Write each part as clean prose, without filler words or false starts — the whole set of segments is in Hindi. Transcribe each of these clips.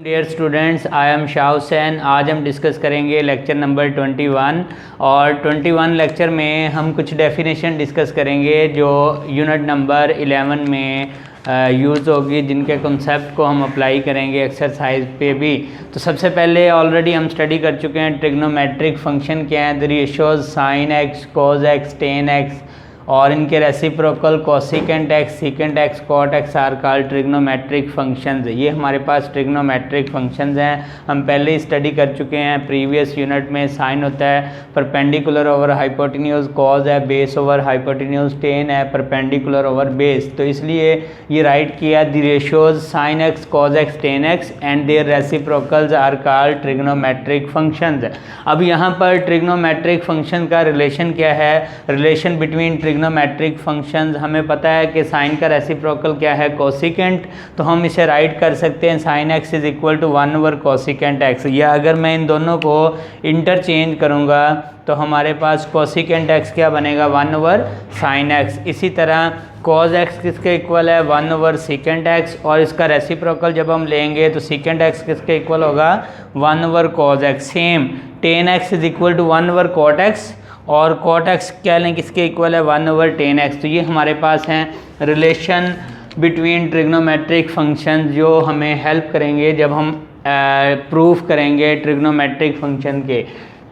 Dear students, I am Shah Hussain. आज हम डिस्कस करेंगे लेक्चर नंबर 21 और 21 लेक्चर में हम कुछ डेफिनेशन डिस्कस करेंगे जो यूनिट नंबर 11 में यूज़ होगी, जिनके कॉन्सेप्ट को हम अप्लाई करेंगे एक्सरसाइज पे भी। तो सबसे पहले ऑलरेडी हम स्टडी कर चुके हैं ट्रिग्नोमेट्रिक फंक्शन क्या है, the ratios sine x, cos x, tan x और इनके reciprocal cosecant x, secant x, cot x are called trigonometric functions. ये हमारे पास ट्रिग्नोमेट्रिक फंक्शंस हैं, हम पहले ही स्टडी कर चुके हैं प्रीवियस यूनिट में। साइन होता है परपेंडिकुलर ओवर हाइपोटेन्यूज, कॉज है बेस ओवर हाइपोटेन्यूज, टेन है परपेंडिकुलर ओवर बेस। तो इसलिए ये राइट किया the ratios sine x, cos x, tan x and their reciprocals are called trigonometric functions. अब यहाँ पर ट्रिग्नोमेट्रिक फंक्शन का रिलेशन क्या है, रिलेशन बिटवीन ट्रिग्नोमेट्रिक फंक्शंस। हमें पता है कि साइन का रेसिप्रोकल क्या है, कोसिकेंट। तो हम इसे राइट कर सकते हैं sine x is equal to 1 over cosecant x. या अगर मैं इन दोनों को इंटरचेंज करूँगा तो हमारे पास कोसिकेंट एक्स क्या बनेगा, 1 ओवर साइन एक्स। इसी तरह कॉज एक्स किसके इक्वल है, 1 ओवर सेकेंट एक्स, और इसका रेसिप्रोकल जब हम लेंगे तो सेकेंट एक्स किसके इक्वल होगा, 1 over cos x. Same tan x is equal to 1 over cot x और कॉट एक्स क्या लें, किसके इक्वल है, 1 ओवर टेन एक्स। तो ये हमारे पास हैं रिलेशन बिटवीन ट्रिग्नोमेट्रिक फंक्शन जो हमें हेल्प करेंगे जब हम प्रूफ करेंगे ट्रिग्नोमेट्रिक फंक्शन के।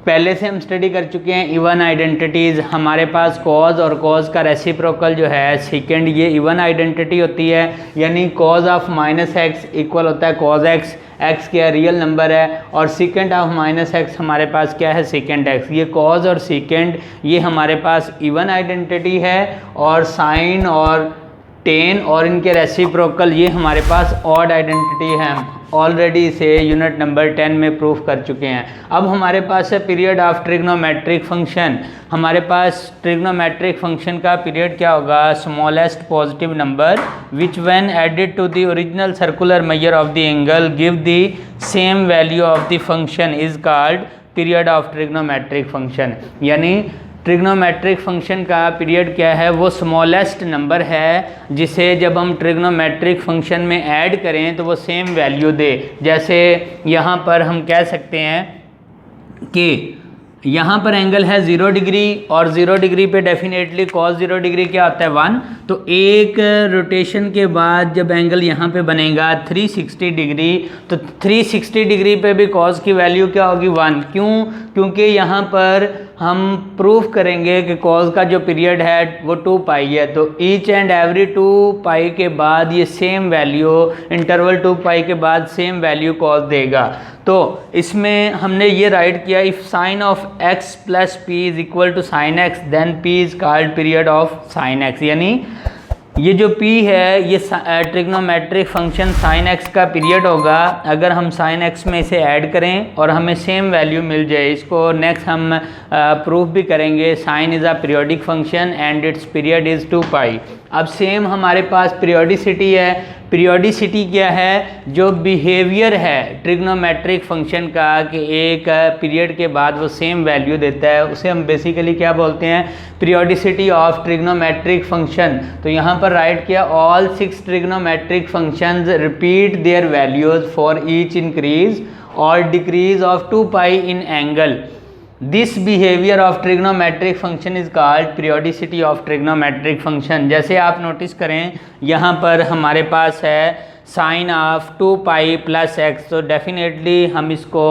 पहले से हम स्टडी कर चुके हैं इवन आइडेंटिटीज़। हमारे पास कॉज और कॉज का रेसिप्रोकल जो है सेकेंड, ये इवन आइडेंटिटी होती है, यानी cause of minus x equal होता है कॉज एक्स। एक्स क्या रियल नंबर है और सेकेंड ऑफ माइनस एक्स हमारे पास क्या है, सेकेंड एक्स। ये कॉज और सेकेंड ये हमारे पास इवन आइडेंटिटी है, और साइन और टेन और इनके रेसिप्रोकल ये हमारे पास ऑड आइडेंटिटी है। ऑलरेडी इसे यूनिट नंबर 10 में प्रूफ कर चुके हैं। अब हमारे पास है पीरियड ऑफ ट्रिग्नोमेट्रिक फंक्शन। हमारे पास ट्रिग्नोमेट्रिक फंक्शन का पीरियड क्या होगा, smallest positive number which when added to the original circular measure of the angle give the same value of the function is called period of trigonometric function. यानी ट्रिग्नोमेट्रिक फंक्शन का पीरियड क्या है, वो स्मॉलेस्ट नंबर है जिसे जब हम ट्रिग्नोमेट्रिक फंक्शन में ऐड करें तो वो सेम वैल्यू दे। जैसे यहाँ पर हम कह सकते हैं कि यहाँ पर एंगल है 0 डिग्री और 0 डिग्री पे डेफिनेटली कॉस 0 डिग्री क्या होता है, 1। तो एक रोटेशन के बाद जब एंगल यहाँ पे बनेगा 360 डिग्री, तो 360 डिग्री पे भी कॉस की वैल्यू क्या होगी, 1। क्यों, क्योंकि यहाँ पर हम प्रूफ करेंगे कि कॉस का जो पीरियड है वो 2 पाई है। तो ईच एंड एवरी 2 पाई के बाद ये सेम वैल्यू, इंटरवल 2 पाई के बाद सेम वैल्यू कॉस देगा। तो इसमें हमने ये राइट किया, if sine of x plus p is equal to sine x then p is called period of sine x. यानी ये जो p है ये ट्रिग्नोमेट्रिक फंक्शन साइन x का पीरियड होगा अगर हम साइन x में इसे ऐड करें और हमें सेम वैल्यू मिल जाए। इसको नेक्स्ट हम प्रूफ भी करेंगे। Sine is a periodic function and it's period is 2 pi. अब सेम हमारे पास पीरियोडिसिटी है। पीरियोडिसिटी क्या है, जो बिहेवियर है ट्रिग्नोमेट्रिक फंक्शन का कि एक पीरियड के बाद वो सेम वैल्यू देता है, उसे हम बेसिकली क्या बोलते हैं, पीरियोडिसिटी ऑफ ट्रिग्नोमेट्रिक फंक्शन। तो यहाँ पर राइट किया, all 6 trigonometric functions repeat their values for each increase और decrease of 2 pi in angle. This behaviour of trigonometric function is called periodicity of trigonometric function. जैसे आप नोटिस करें यहाँ पर हमारे पास है sine of 2 pi plus x, तो डेफिनेटली हम इसको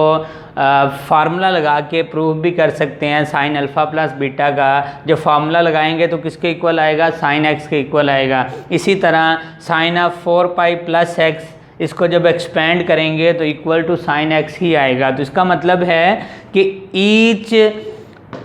फार्मूला लगा के प्रूफ भी कर सकते हैं। साइन अल्फ़ा प्लस बीटा का जब फार्मूला लगाएंगे तो किसके इक्वल आएगा, साइन एक्स के इक्वल आएगा। इसी तरह sine of 4 pi plus x, इसको जब एक्सपेंड करेंगे तो इक्वल टू साइन एक्स ही आएगा। तो इसका मतलब है कि ईच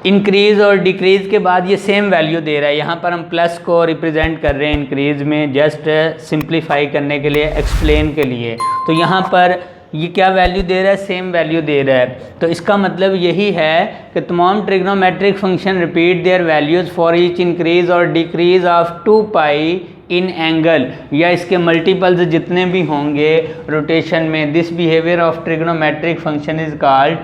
इंक्रीज और डिक्रीज के बाद ये सेम वैल्यू दे रहा है। यहाँ पर हम प्लस को रिप्रेजेंट कर रहे हैं इंक्रीज में, जस्ट सिंप्लीफाई करने के लिए, एक्सप्लेन के लिए। तो यहाँ पर ये क्या वैल्यू दे रहा है, सेम वैल्यू दे रहा है। तो इसका मतलब यही है कि तमाम trigonometric function repeat their values for each increase और decrease of 2 pi in angle, या इसके मल्टीपल्स जितने भी होंगे रोटेशन में। This behaviour of trigonometric function is called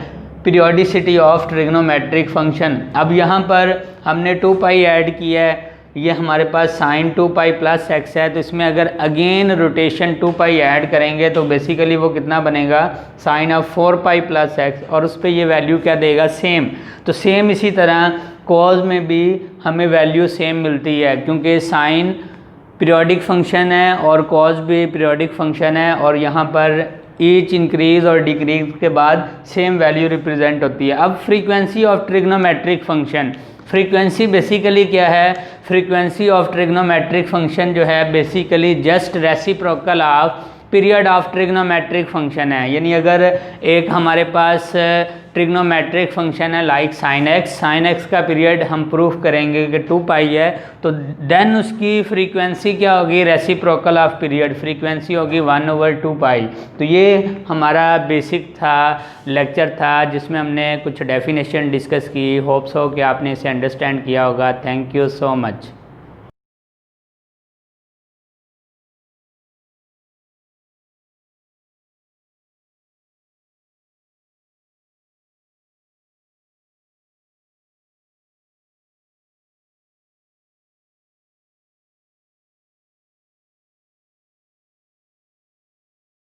periodicity of trigonometric function. अब यहाँ पर हमने 2 पाई ऐड किया है ये हमारे पास साइन 2 पाई प्लस एक्स है, तो इसमें अगर अगेन रोटेशन 2 पाई ऐड करेंगे तो बेसिकली वो कितना बनेगा, sine of 4 pi plus x, और उस पर ये वैल्यू क्या देगा, सेम। तो सेम इसी तरह कॉज में भी हमें वैल्यू सेम मिलती है, क्योंकि साइन पीरियोडिक फंक्शन है और कॉज भी पीरियोडिक फंक्शन है, और यहाँ पर ईच इंक्रीज और डिक्रीज के बाद सेम वैल्यू रिप्रेजेंट होती है। अब frequency of trigonometric function, frequency basically क्या है, फ्रीक्वेंसी ऑफ ट्रिग्नोमेट्रिक फंक्शन जो है basically just reciprocal of period of trigonometric function है। यानी अगर एक हमारे पास ट्रिग्नोमेट्रिक फंक्शन है लाइक साइन एक्स का पीरियड हम प्रूफ करेंगे कि 2 पाई है, तो देन उसकी फ्रीक्वेंसी क्या होगी, रेसिप्रोकल ऑफ पीरियड, फ्रीक्वेंसी होगी 1/2 पाई। तो ये हमारा बेसिक था लेक्चर था जिसमें हमने कुछ डेफिनेशन डिस्कस की। होप्स हो कि आपने इसे अंडरस्टैंड किया होगा। Thank you so much.